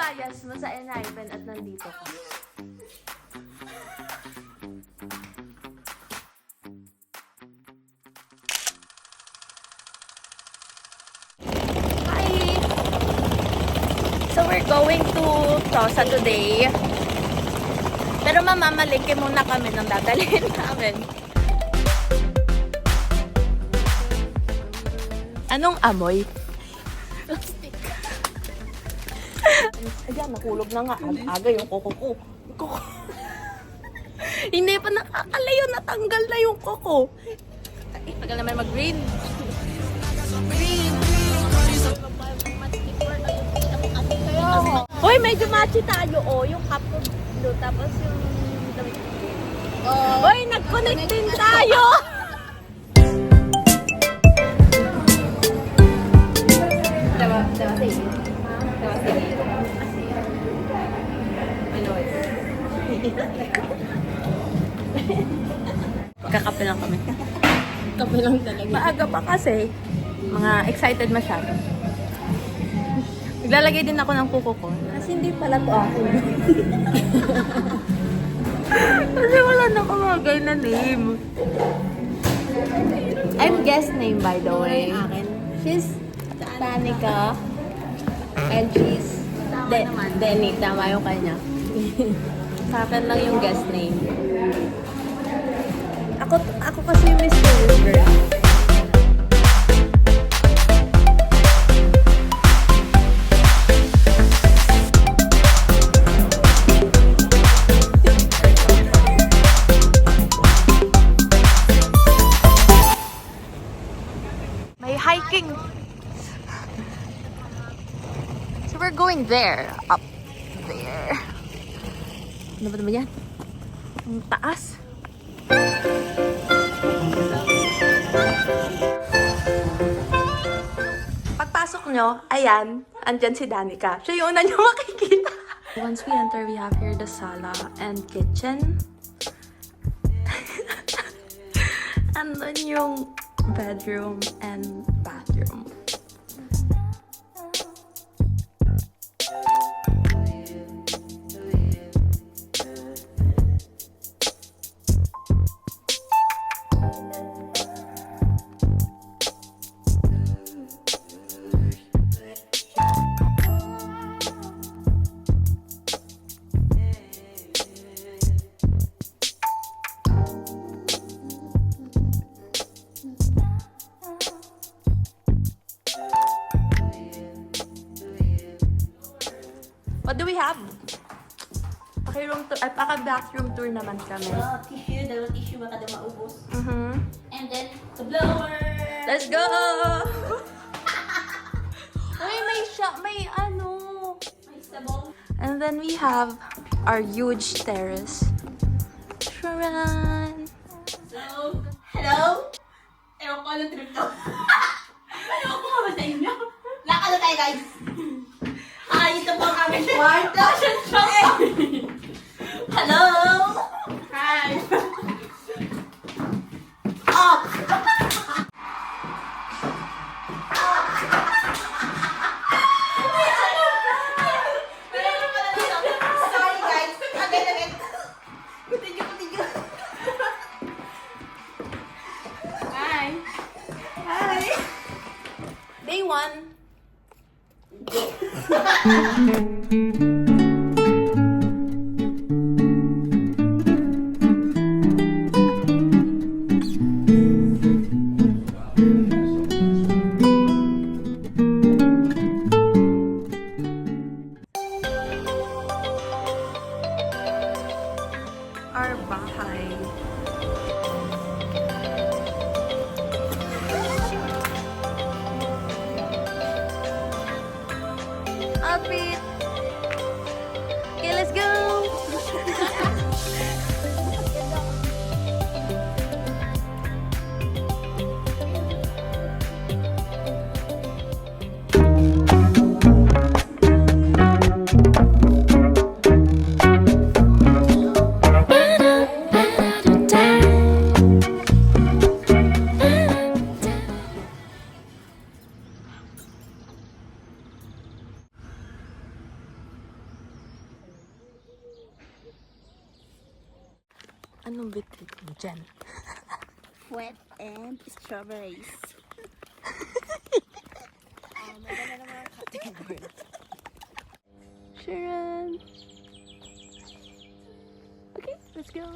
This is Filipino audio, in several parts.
layas mo sa Enhypen at nandito ka? Hi! So we're going to Tossa today. Pero mamamalike muna kami ng dadalhin namin. Anong amoy? Plastic. Ayan, nakulog na nga. Aga yung koko ko. Hindi pa nakakalayo. Natanggal na yung koko. Tagal naman mag-green. Green. Hoy, medyo matchy tayo. Oh, yung cup ko blue. Tapos yung damit ko green. Hoy, nag-connect din tayo. Kakape lang kami. Kape lang talaga. Maaga pa kasi. Mga excited masyado. Naglalagay din ako ng kuko ko. Kasi hindi pala to ako. Kasi wala na kumagay na name. I'm guest name by the way. She's Tanika. And she's Denny. Tama yung kanya. Sa akin lang yung guest name. Ako kasi yung mysterious girl. May hiking. So we're going there. Up there. Ano ba naman yan? Ang taas. Pagpasok nyo, ayan, andyan si Danica. Siya yung una nyo makikita. Once we enter, we have here the sala and kitchen. And then yung bedroom and bathroom. What do we have? Paki-room tour, ay paka-bathroom tour naman kami. Tissue, dalawang tissue baka daw maubos. And then, the blower! Let's go! Uy, may ano. May sabong. And then we have our huge terrace. Sharon! So, hello? Ewan ko anong trip to. Ano ko ba sa inyo? Lakad na tayo, guys! Hi, ito po ang aming kwarto. Hello! Hi! Up! Sorry guys! Agad. Continue. Hi! Day 1. Our bahay. Outfit. Okay, let's go. Anong bitbit mo dyan? Wet and strawberries. Maganda naman ang cutting board. Sharon! Okay, let's go!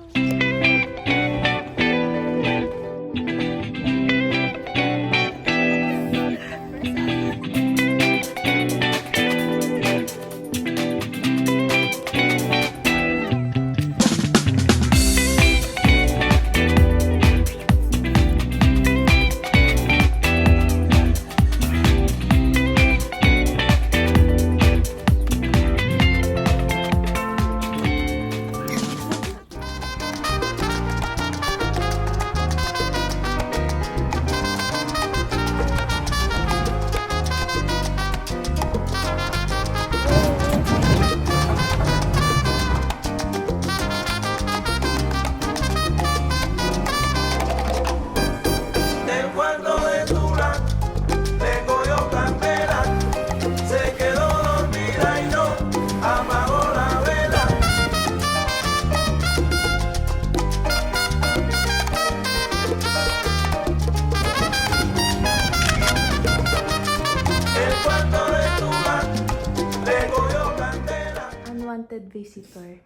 Unwanted visitor.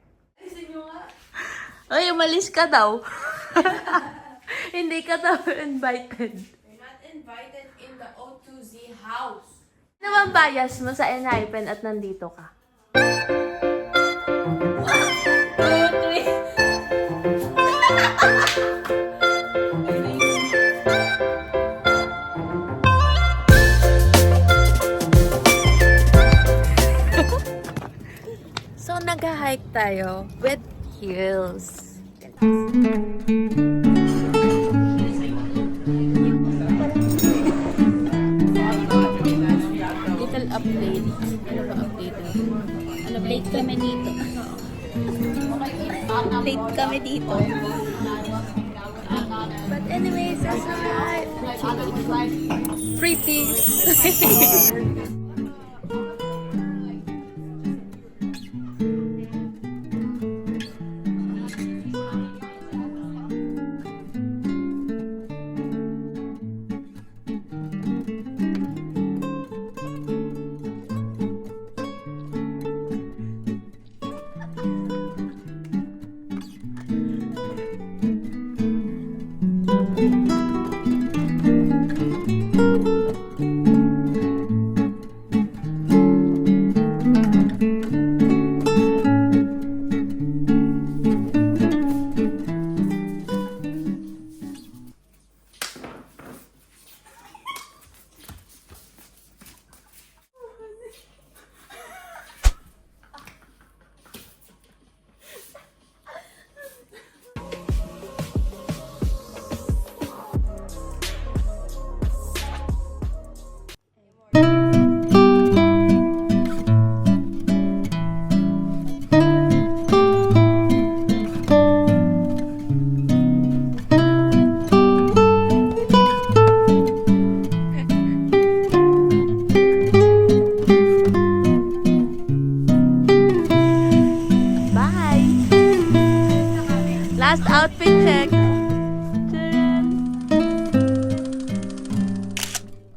Ay, umalis ka daw. Hindi ka daw invited. You're not invited in the O2Z house. Ano bang bias mo sa Enhypen at nandito ka? So, nag-hike tayo with heels. Little update. Ano ba update? Late kami dito. Late kami dito. But anyways, that's alright. Pretty.